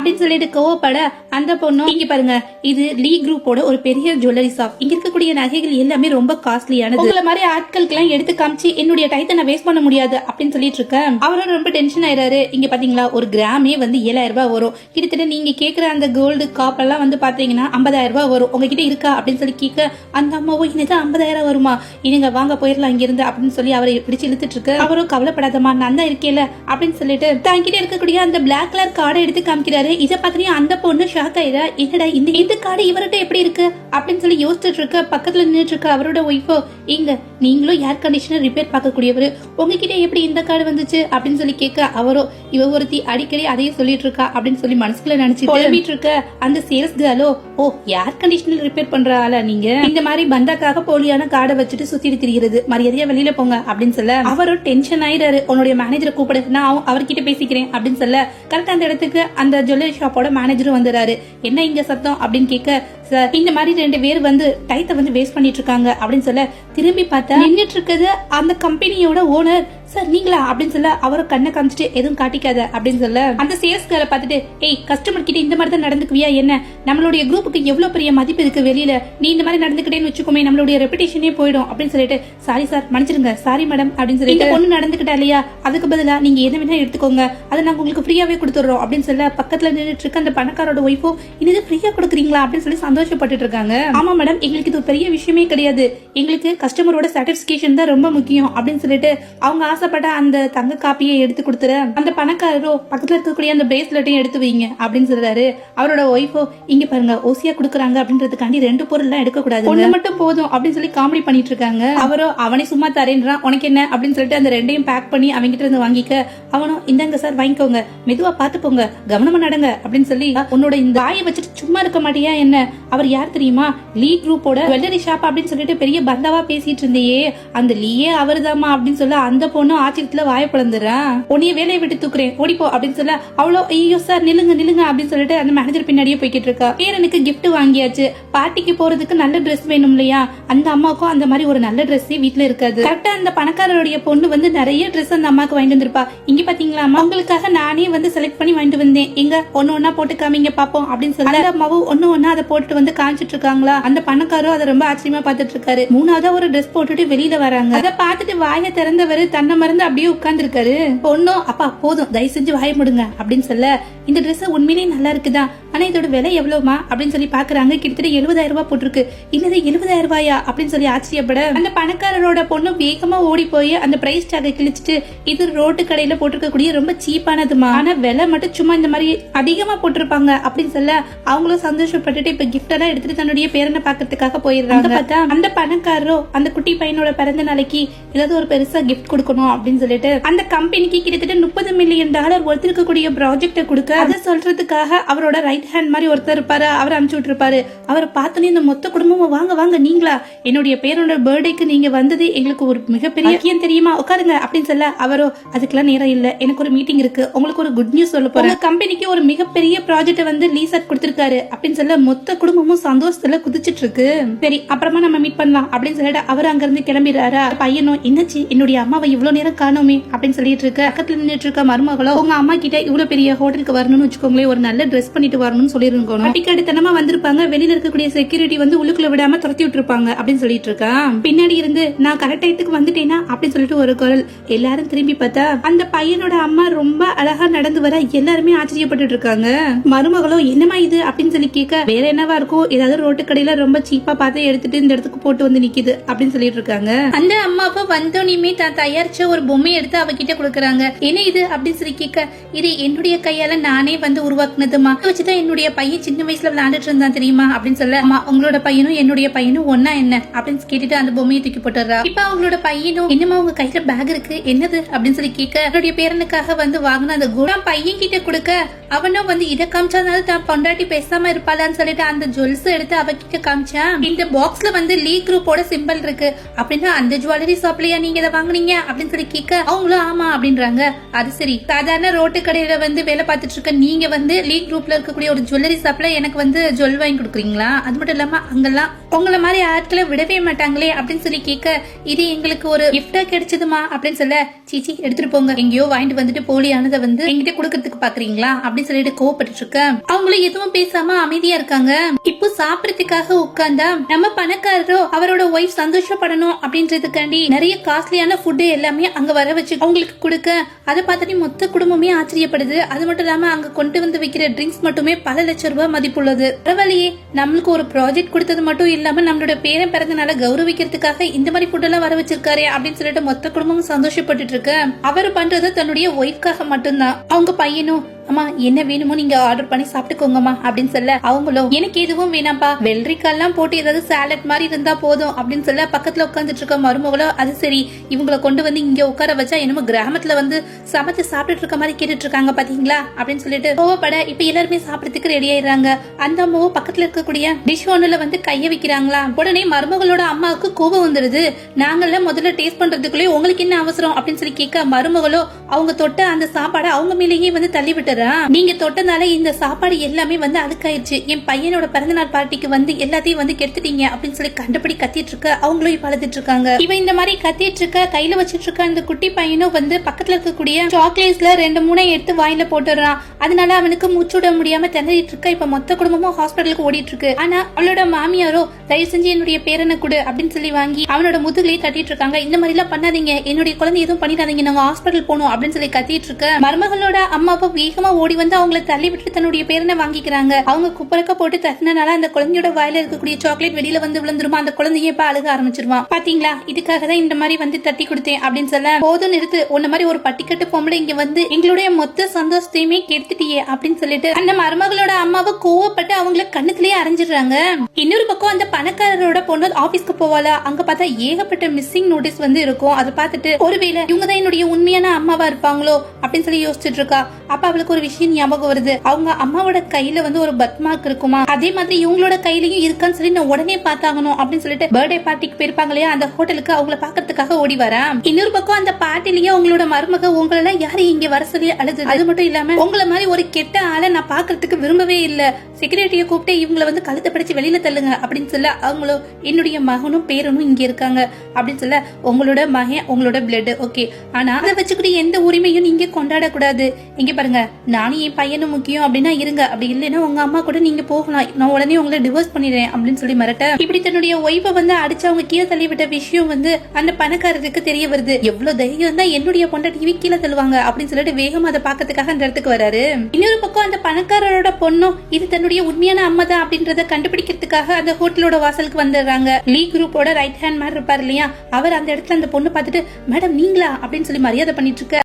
அப்படின்னு சொல்லிட்டு கோவப்பட அந்த பொண்ணு இங்க பாருங்க இது லீ குரூப்போட ஒரு பெரிய ஜுவல்லரி ஷாப். இங்க இருக்கக்கூடிய நகைகள் எல்லாமே ரொம்ப காஸ்ட்லியானது. உங்களை மாதிரி ஆட்களுக்கு எல்லாம் எடுத்து காமிச்சு என்னுடைய டைத்தை நான் வேஸ்ட் பண்ண முடியாது அப்படின்னு சொல்லிட்டு இருக்கேன். அவரோட ரொம்ப டென்ஷன் ஆயிராரு. இங்க பாத்தீங்களா ஒரு கிராமே வந்து 7000 ரூபாய் வரும். கிட்டத்தட்ட நீங்க கேக்குற அந்த கோல்டு காப் எல்லாம் வந்து பாத்தீங்கன்னா 50000 ரூபாய் வரும். உங்ககிட்ட இருக்கா அப்படின்னு சொல்லி கேட்க அந்த அம்மாவும் இன்னைக்கு 50000 வருமா, இனிங்க வாங்க போயிடலாம் இங்க இருந்து அப்படின்னு சொல்லி அவரை பிடிச்சு இழுத்துட்டு இருக்கு. அவரும் கவலைப்படாதமா நான் தான் இருக்கேல அப்படின்னு சொல்லிட்டு தங்கிட்ட இருக்கக்கூடிய அந்த பிளாக் கலர் கார்டை எடுத்து காமிக்கிறாரு. இதை பாத்தீங்கன்னா அந்த பொண்ணு ஷாக் ஆயிரா. என்னடா இந்த கார்டு இவர்கிட்ட எப்படி இருக்கு அப்படின்னு சொல்லி யோசிச்சுட்டு இருக்க. பக்கத்துல நின்றுட்டு இருக்க அவரோட ஒய்ஃபோ இங்க நீங்களும் ஏர் கண்டிஷனர் ரிப்பேர் பார்க்கக்கூடியவர், உங்ககிட்ட எப்படி இந்த கார்டு வந்துச்சு அப்படின்னு சொல்லி கேட்க அவரோ இவ ஒருத்தி அடிக்கடி அதையே சொல்லிட்டு இருக்கா அப்படின்னு சொல்லி மனசுக்குள்ள நினைச்சு புலம்பிட்டு இருக்க. அந்த சேல்ஸ் கேர்லோ ஓ ஏர் கண்டிஷனர் ரிப்பேர் பண்ற ஆளா நீங்க, இந்த மாதிரி பந்தாக்காக போலியான கார்டை வச்சுட்டு சுத்திட்டு திரிகிறது, மரியாதையா வெளியில போங்க அப்படின்னு சொல்ல அவரும் டென்ஷன் ஆயிடாரு. உன்னுடைய மேனேஜரை கூப்பிடு, நான் அவர்கிட்ட பேசிக்கிறேன் அப்படின்னு சொல்ல கரெக்டா அந்த இடத்துக்கு அந்த ஜுவல்லரி ஷாப்போட மேனேஜரும் வந்துறாரு. என்ன இங்க சத்தம் அப்படின்னு கேட்க சார் இந்த மாதிரி 2 பேர் வந்து டைத்தை வந்து வேஸ்ட் பண்ணிட்டு இருக்காங்க அப்படின்னு சொல்ல திரும்பி பார்த்தா நின்றுட்டு இருக்குது அந்த கம்பெனியோட ஓனர். சார் நீங்களா அப்படின்னு சொல்ல அவரை கண்ணை காமிச்சிட்டு எதுவும் காட்டிக்காத அப்படின்னு சொல்ல அந்த சேல்ஸ்கார பார்த்துட்டு ஏய் கஸ்டமர் கிட்ட இந்த மாதிரி தான் நடந்துக்குவியா என்ன, நம்மளுடைய குரூப்புக்கு எவ்வளவு பெரிய மதிப்பு இருக்கு வெளியில, நீ இந்த மாதிரி நடந்துக்கிட்டேன்னு வச்சுக்கோமே நம்மளுடைய ரெப்புடேஷனே போயிடும் அப்படின்னு சொல்லிட்டு சாரி சார் மன்னிச்சிருங்க சாரி மேடம் அப்படின்னு சொல்லிட்டு பொண்ணு நடந்துக்கிட்டா இல்லையா அதுக்கு பதிலா நீங்க என்ன வேணா எடுத்துக்கோங்க, அதை நாங்க உங்களுக்கு ஃப்ரீயாவே கொடுத்துறோம் அப்படின்னு சொல்ல பக்கத்துல நின்றுட்டு இருக்க அந்த பணக்காரோட ஒய்ஃபோ இது ஃப்ரீயா கொடுக்குறீங்களா அப்படின்னு சொல்லி சந்தோஷப்பட்டு இருக்காங்க. ஆமா மேடம் எங்களுக்கு இது பெரிய விஷயமே கிடையாது, எங்களுக்கு கஸ்டமரோட சாட்டிஸ்பேக்ஷன் தான் ரொம்ப முக்கியம் அப்படின்னு சொல்லிட்டு அவங்க ஆசைப்பட்ட அந்த தங்க காப்பியை எடுத்து கொடுத்துற அந்த பணக்காரரோ பக்கத்துல இருக்கக்கூடிய அந்த பிரேஸ்லெட்டையும் எடுத்து வைங்க அப்படின்னு சொல்றாரு. அவரோட ஒய்ஃபோ இங்க பாருங்க ஓசியா குடுக்குறாங்க அப்படின்றதுக்காண்டி 2 பொருள் எல்லாம் எடுக்க கூடாது, ஒண்ணு மட்டும் போதும் அப்படின்னு சொல்லி காமெடி பண்ணிட்டு இருக்காங்க. அவரோ அவனை சும்மா தரேன்றான் உனக்கு என்ன அப்படின்னு சொல்லிட்டு அந்த 2ஐயும் பேக் பண்ணி அவங்க கிட்ட இருந்து வாங்கிக்க அவனும் இந்தாங்க சார் வாங்கிக்கோங்க மெதுவா பாத்து போங்க கவனமா நடங்க அப்படின்னு சொல்லி உன்னோட இந்த வாயை வச்சுட்டு சும்மா இருக்க மாட்டியா என்ன, அவர் யார் தெரியுமா லீ குரூப்போட ஜுவல்லரி ஷாப் அப்படின்னு சொல்லிட்டு பெரிய பந்தாவா பேசிட்டு இருந்தேயே அந்த லீயே அவருதாமா அப்படின்னு சொல்ல அந்த பொண்ணு ஆச்சரியத்துல வாய பிளந்துறான். உன்னைய வேலையை விட்டு தூக்குறேன் ஓடிப்போ அப்படின்னு சொல்ல அவ்வளோ ஐயோ சார் நில்லுங்க நில்லுங்க அப்படின்னு சொல்லிட்டு அந்த மேனேஜர் பின்னாடியே போய்கிட்டு இருக்கா. பேரனுக்கு கிஃப்ட் வாங்கியாச்சு, பார்ட்டிக்கு போறதுக்கு நல்ல ட்ரெஸ் வேணும் இல்லையா, அந்த அம்மாவுக்கும் அந்த மாதிரி ஒரு நல்ல ட்ரெஸ் வீட்டுல இருக்காது. கரெக்டா அந்த பணக்காரருடைய பொண்ணு வந்து நிறைய ட்ரெஸ் அந்த அம்மாக்கு வாங்கிட்டு வந்திருப்பா. இங்க பாத்தீங்களா உங்களுக்காக நானே வந்து செலக்ட் பண்ணி வாங்கிட்டு வந்தேன், எங்க ஒன்னு ஒன்னா போட்டு காமிங்க பாப்போம் அப்படின்னு சொல்லி அந்த அம்மாவும் ஒன்னு ஒன்னா அதை போட்டுட்டு வந்து காமிச்சிட்டு இருக்காங்களா. அந்த பணக்காரரும் அதை ரொம்ப ஆச்சரியமா பாத்துட்டு இருக்காரு. 3ஆவதா ஒரு ட்ரெஸ் போட்டுட்டு வெளியில வராங்க. அதை பார்த்துட்டு வாயை திறந்தவர் தன்னை மறந்து அப்படியே உட்கார்ந்து இருக்காரு. பொண்ணும் அப்பா போதும் தயவு செஞ்சு வாய முடுங்க அப்படின்னு சொல்ல இந்த ட்ரெஸ் உண்மையிலேயே நல்லா இருக்குதா, ஆனா இதோட விலை எவ்வளவுமா அப்படின்னு சொல்லி பாக்குறாங்க. கிட்டத்தட்ட 70000 ரூபாய் போட்டிருக்கு. இன்னது 70000 ரூபாயா அப்படின்னு சொல்லி ஆச்சரியப்பட அந்த பணக்காரரோட பொண்ணு வேகமா ஓடி போய் அந்த பிரைஸ் டாக கிழிச்சிட்டு இது ரோட்டு கடையில போட்டிருக்கக்கூடிய ரொம்ப சீப்பானதுமா, ஆனா விலை மட்டும் சும்மா இந்த மாதிரி அதிகமா போட்டிருப்பாங்க அப்படின்னு சொல்ல அவங்களும் சந்தோஷப்பட்டுட்டு இப்ப கிஃப்ட் எல்லாம் எடுத்துட்டு தன்னுடைய பேரனை பாக்கிறதுக்காக போயிருந்தாங்க. பார்த்தா அந்த பணக்காரரோ அந்த குட்டி பையனோட பிறந்த நாளைக்கு ஏதாவது ஒரு பெருசா கிஃப்ட் கொடுக்கணும் அப்படின்னு சொல்லிட்டு அந்த கம்பெனிக்கு கிட்டத்தட்ட $30 மில்லியன் ஒருத்தருக்கக்கூடிய ப்ராஜெக்ட கொடுக்க அதை சொல்றதுக்காக அவரோட ரைட் ஹேண்ட் மாதிரி ஒருத்தர் இருப்பாரு, அவர் அனுப்பிச்சு விட்டுருப்பாரு. அவரை பார்த்தோன்னே இந்த மொத்த குடும்பமும் வாங்க வாங்க நீங்களா என்னுடைய பேரோட பர்த்டேக்கு நீங்க வந்தது எங்களுக்கு ஒரு மிகப்பெரிய விஷயம் தெரியுமா உட்காருங்க அப்படின்னு சொல்ல அவரோ அதுக்கெல்லாம் நேரம் இல்ல எனக்கு ஒரு மீட்டிங் இருக்கு, உங்களுக்கு ஒரு குட் நியூஸ் சொல்ல போறேன், கம்பெனிக்கு ஒரு மிகப்பெரிய ப்ராஜெக்ட் வந்து லீசட் கொடுத்திருக்காரு அப்படின்னு சொல்ல மொத்த குடும்பமும் சந்தோஷத்துல குதிச்சிட்டு இருக்கு. சரி அப்புறமா நம்ம மீட் பண்ணலாம் அப்படின்னு சொல்லிட்டு அவர் அங்க இருந்து கிளம்பிடுறாரா. பையனும் என்னாச்சு என்னுடைய அம்மாவை இவ்வளவு நேரம் காணோமே அப்படின்னு சொல்லிட்டு இருக்க. பக்கத்துல நின்றுட்டு இருக்க மருமகளோ உங்க அம்மா கிட்ட இவ்வளவு பெரிய ஹோட்டலுக்கு வரணும்னு வச்சுக்கோங்களேன் ஒரு நல்ல ட்ரெஸ் பண்ணிட்டு வரணும்னு சொல்லிருக்கணும், அடிக்கடித்தனமா வந்திருப்பாங்க, வெளியில இருக்கக்கூடிய செக்யூரிட்டி வந்து உள்ளுக்குள்ள விடாம துரத்தி விட்டுருப்பாங்க அப்படின்னு சொல்லிட்டு இருக்கான். பின்னாடி இருந்து நான் கரெக்ட் டயத்துக்கு வந்துட்டேனா அப்படின்னு சொல்லிட்டு ஒரு குரல். எல்லாரும் திரும்பி பார்த்தா அந்த பையனோட அம்மா ரொம்ப அழகா நடந்து வர எல்லாருமே ஆச்சரியப்பட்டு இருக்காங்க. மருமகளோ என்னமா இது அப்படின்னு சொல்லி கேட்க வேற என்னவா இருக்கும், ஏதாவது ரோட்டு கடையில ரொம்ப சீப்பா பார்த்து எடுத்துட்டு இந்த இடத்துக்கு போட்டு வந்து நிக்குது அப்படின்னு சொல்லிட்டு இருக்காங்க. அந்த அம்மாவை வந்தோனையுமே தான் தயாரிச்ச ஒரு பொம்மை எடுத்து அவகிட்ட கொடுக்கறாங்க. என்ன இது அப்படின்னு சொல்லி கேட்க இது என்னுடைய கையால நானே வந்து உருவாக்குனதுமா, வச்சுதான் என்னுடைய பையன் சின்ன வயசுல விளையாண்டுட்டு இருந்தான் தெரியுமா அப்படின்னு சொல்ல அம்மா உங்களோட பையனும் என்னுடைய பையனும் ஒன்னா என்ன அப்படின்னு கேட்டுட்டு அந்த பொம்மையை தூக்கி போட்டுறா. இப்ப அவங்களோட பையனும் என்னமா உங்க கையில பேக் இருக்கு என்னது அப்படின்னு சொல்லி கேட்க என்னுடைய பேரனுக்காக வந்து வாங்கின அந்த குணம் பையன் கிட்ட கொடுக்க அவனும் வந்து இதை காமிச்சானால தான் பொண்டாட்டி பேசாம இருப்பாளான்னு சொல்லிட்டு அந்த ஜுவல்ஸ் எடுத்து அவகிட்ட காமிச்சா. இந்த பாக்ஸ்ல வந்து லீ குரூப்போட சிம்பிள் இருக்கு அப்படின்னா அந்த ஜுவல்லரி ஷாப்லயா நீங்க இதை வாங்குனீங்க அப்படின்னு சொல்லி கேட்க அவங்களும் ஆமா அப்படின்றாங்க. அது சரி சாதாரண ரோட்டு கடையில வந்து வேலை பார்த்துட்டு இருக்க நீங்க வந்து லீ குரூப்ல இருக்கக்கூடிய ஒரு ஜுவல்லரி ஷாப்ல எனக்கு வந்து ஜுவல் வாங்கி கொடுக்குறீங்களா? அது மட்டும் இல்லாம அங்கெல்லாம் உங்களை மாதிரி ஆட்களை விடவே மாட்டாங்களே அப்படின்னு சொல்லி கேட்க, இது எங்களுக்கு ஒரு கிஃப்டா கிடைச்சதுமா அப்படின்னு சொல்ல, சீச்சி எடுத்துட்டு போங்க, எங்கேயோ வாங்கிட்டு வந்துட்டு போலியானதை வந்து எங்கிட்ட கொடுக்கறதுக்கு பாக்குறீங்களா அப்படின்னு சொல்லிட்டு கோவப்பட்டு இருக்க. அவங்களும் எதுவும் பேசாம அமைதியா இருக்காங்க. இப்போ சாப்பிடறதுக்காக உட்கார்ந்தா நம்ம பணக்காரரோ அவரோட ஒய்ஃப் சந்தோஷப்படணும் அப்படின்றதுக்காண்டி நிறைய காஸ்ட்லியான ஃபுட்டு எல்லாமே அங்க வர வச்சு அவங்களுக்கு கொடுக்க, அதை பார்த்துட்டு மொத்த குடும்பமே ஆச்சரியப்படுது. அது மட்டும் இல்லாம அங்க கொண்டு வந்து வைக்கிற ட்ரிங்க்ஸ் மட்டுமே பல லட்சம் ரூபாய் மதிப்புள்ளது. பரவாயில்லையே, நம்மளுக்கு ஒரு ப்ராஜெக்ட் கொடுத்தது மட்டும் இல்லாம நம்மளோட பேரன் பிறந்தனால கௌரவிக்கிறதுக்காக இந்த மாதிரி ஃபுட் எல்லாம் வர வச்சிருக்காரு அப்படின்னு சொல்லிட்டு மொத்த குடும்பமும் சந்தோஷப்பட்டு இருக்கு. அவர் பண்றது தன்னுடைய ஒய்ஃப்காக மட்டும்தான். அவங்க பையனும், அம்மா என்ன வேணுமோ நீங்க ஆர்டர் பண்ணி சாப்பிட்டுக்கோங்கம்மா அப்படின்னு சொல்ல, அவங்களும் எனக்கு எதுவும் வேணாம்பா, வெள்ளரிக்காய்லாம் போட்டு ஏதாவது சாலட் மாதிரி இருந்தா போதும் அப்படின்னு சொல்ல, பக்கத்துல உட்காந்துட்டு இருக்க மருமகளோ அது சரி இவங்களை கொண்டு வந்து இங்க உட்கார வச்சா என்னமோ கிராமத்துல வந்து சமைச்சு சாப்பிட்டுட்டு இருக்க மாதிரி கேட்டுட்டு இருக்காங்க பாத்தீங்களா அப்படின்னு சொல்லிட்டு கோவப்பட, இப்ப எல்லாருமே சாப்பிடறதுக்கு ரெடி ஆயிடுறாங்க. அந்த அம்மாவோ பக்கத்துல இருக்கக்கூடிய டிஷ் ஒண்ணுல வந்து கைய வைக்கிறாங்களா. உடனே மருமகளோட அம்மாவுக்கு கோபம் வந்துருது. நாங்கெல்லாம் முதல்ல டேஸ்ட் பண்றதுக்குள்ளே உங்களுக்கு என்ன அவசரம் அப்படின்னு சொல்லி கேட்க, மருமகளோ அவங்க தொட்ட அந்த சாப்பாடை அவங்க மேலேயே வந்து தள்ளி விட்டு, நீங்க தொட்டனால இந்த சாப்பாடு எல்லாமே வந்து அழுக்காயிருச்சு, என் பையனோட பிறந்தநாள் பார்ட்டிக்கு வந்து எல்லாத்தையும் வந்து கெடுத்துட்டீங்க அப்படின்னு சொல்லி கண்டபடி கத்திட்டு இருக்க. அவங்களும் இப்ப அழுதுட்டு இருக்காங்க. இவன் இந்த மாதிரி கத்திட்டு இருக்க, கையில வச்சிட்டு இருக்க அந்த குட்டி பையனும் வந்து பக்கத்துல இருக்கக்கூடிய சாக்லேட்ஸ்ல 2-3 எடுத்து வாயில போட்டுறான். அதனால அவனுக்கு மூச்சு விட முடியாம திணறிட்டு இருக்க. இப்ப மொத்த குடும்பமும் ஹாஸ்பிட்டலுக்கு ஓடிட்டு இருக்கு. ஆனா அவளோட மாமியாரோ தயவு செஞ்சு என்னுடைய பேரனை கொடு அப்படின்னு சொல்லி வாங்கி அவனோட முதுகுலயே தட்டிட்டு இருக்காங்க. இந்த மாதிரி எல்லாம் பண்ணாதீங்க, என்னுடைய குழந்தை எதுவும் பண்ணிடாதீங்க, நாங்க ஹாஸ்பிட்டல் போகணும் அப்படின்னு சொல்லி கத்திட்டு இருக்க. மருமகளோட அம்மாவை வேகமா ஓடி வந்து அவங்களை தள்ளி விட்டு தன்னுடைய பேரனை வாங்கிக்கிறாங்க. அவங்க குப்பரக்க போட்டு தட்டினால அந்த குழந்தையோட வாயில இருக்கக்கூடிய சாக்லேட் வெளியில வந்து விழுந்துருமா. அந்த குழந்தைய இப்ப அழுக ஆரம்பிச்சிருவான். பாத்தீங்களா, இதுக்காக தான் இந்த மாதிரி வந்து தட்டி கொடுத்தேன் அப்படின்னு சொல்ல, போதும் நிறுத்து, உன்ன மாதிரி ஒரு பட்டிக்கட்டு பொம்பளை இங்க வந்து எங்களுடைய மொத்த சந்தோஷத்தையுமே கெடுத்துட்டியே அப்படின்னு சொல்லிட்டு அந்த மருமகளோட அம்மாவை கோவப்பட்டு அவங்களை கண்ணுக்குள்ளேயே அரைஞ்சிடுறாங்க. இன்னொரு பக்கம் அந்த பணக்காரரோட பொண்ணு ஆபீஸ்க்கு போவாளா, அங்க பார்த்தா ஏகப்பட்ட மிஸ்ஸிங் நோட்டீஸ் வந்து இருக்கும். அதை பார்த்துட்டு ஒருவேளை இவங்க தான் என்னுடைய உண்மையான அம்மாவா இருப்பாங்களோ அப்படின்னு சொல்லி யோசிச்சுட்டு இருக்கா. அப்ப அவளுக்கு ஒரு விஷயம் ஞாபகம் வருது. அவங்க அம்மாவோட கையில வந்து ஒரு பர்த் மார்க் இருக்குமா, அதே மாதிரி இவங்களோட கையிலயும் இருக்கான்னு சொல்லி நான் உடனே பார்த்தாகணும் அப்படின்னு சொல்லிட்டு பர்த்டே பார்ட்டிக்கு போயிருப்பாங்க இல்லையா, அந்த ஹோட்டலுக்கு அவங்கள பாக்கிறதுக்காக ஓடி வரா. இன்னொரு பக்கம் அந்த பார்ட்டிலேயே உங்களோட மருமக உங்களை யாரும் இங்க வர சொல்லி அழுது. அது மட்டும் இல்லாம உங்களை மாதிரி ஒரு கெட்ட ஆளை நான் பாக்குறதுக்கு விரும்பவே இல்ல, செக்ரட்டரிய கூப்பிட்டு இவங்களை வந்து கழுத்தை படிச்சு வெளியில தள்ளுங்க அப்படின்னு சொல்ல, அவங்களும் என்னுடைய மகனும் பேரனும் இங்க இருக்காங்க அப்படின்னு சொல்ல, உங்களோட மகன் உங்களோட பிளட் ஓகே, ஆனா அதை வச்சுக்கிட்டு எந்த உரிமையும் நீங்க கொண்டாடக்கூடாது. இங்க பாருங்க, நானும் என் பையனும் முக்கியம் அப்படின்னா இருங்க, அப்படி இல்லைன்னா உங்க அம்மா கூட நீங்க போகலாம், நான் உடனே உங்களை டிவோர்ஸ் பண்ணிடுறேன் அப்படின்னு சொல்லி மிரட்ட, இப்படி தன்னுடைய ஒய்ஃபை வந்து அடிச்சு அவங்க கீழே தள்ளி விட்ட விஷயம் வந்து அந்த பணக்காரருக்கு தெரிய வருது. எவ்வளவு தைரியம் தான் என்னுடைய பொண்டாட்டி கீழே தள்ளுவாங்க அப்படின்னு சொல்லிட்டு வேகமா அதை பாக்கிறதுக்காக அந்த இடத்துக்கு வராரு. இன்னொரு பக்கம் அந்த பணக்காரரோட பொண்ணும் இது தன்னுடைய உண்மையான அம்மா தான் அப்படின்றத கண்டுபிடிக்கிறதுக்காக அந்த ஹோட்டலோட வாசலுக்கு வந்துடுறாங்க. லீ குரூப்போட ரைட் ஹேண்ட் மேன் இருப்பார் இல்லையா, அவர் அந்த இடத்துல அந்த பொண்ணு பார்த்துட்டு மேடம் நீங்களா அப்படின்னு சொல்லி மரியாதை பண்ணிட்டு இருக்க.